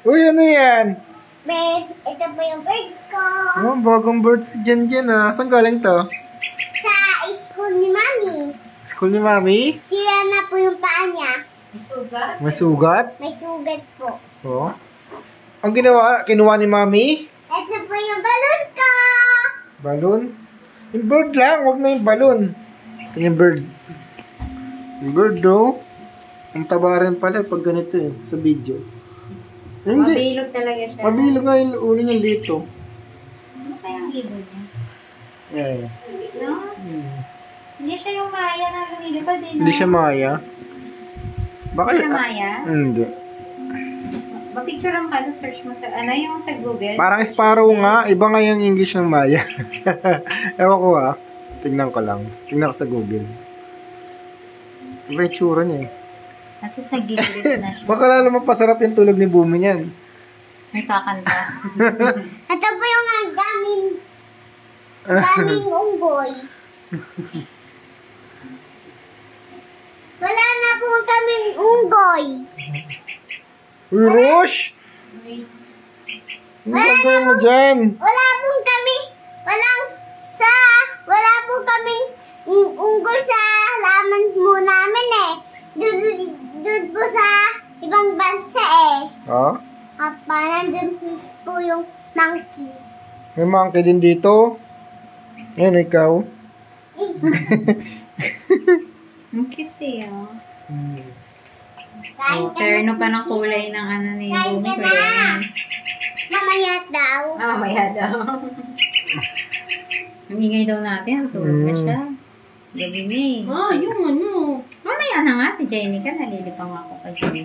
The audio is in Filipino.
Uy, ano yan? Ito po yung bird ko. Oh, bagong birds dyan Saan galing to? Sa school ni Mami. School ni Mami? Sira na po yung paa niya. May sugat? May sugat? May sugat po. Oh. Ang kinuha ni Mami? Ito po yung balon ko. Balon? Yung bird lang, huwag na yung balon. Ito yung bird. Yung bird daw. Ang taba rin pala pag ganito sa video. Hindi. Mabilog talaga siya. Mabilog nga yung ulo niya lito. Ano kaya ang ibon niya? Yeah. No? Hindi siya yung Maya na lumilipad din. Hindi siya Maya. Baka Hindi siya Maya? Hindi. Mapicturean ka, search mo sa, ano yung sa Google? Parang Sparrow nga. Iba nga yung English ng Maya. Ewan ko Tignan ko lang. Tignan ko sa Google. Iba yung tsura niya At least nag-giglit na siya. Baka lalo mapasarap yung tulog ni Bumi niyan. May kakanta. Ito po yung daming unggoy. Wala na po kaming unggoy. Uy, Rosh! Ano gagawin mo dyan? Wala po kaming unggoy sa laman mo namin Doon po sa ibang bansa Ha? Apa, nandun po yung monkey. May monkey din dito. Yan, ikaw. Ang cute terno pa ng kulay ng ano ni Kain Bumi. ka na. Mamaya daw. Mamaya daw. Ang ingay daw natin. Tulog na siya. Gabi Yung ano. Mamaya na nga si Jenny ka. Nalilipang ako kay Jenny.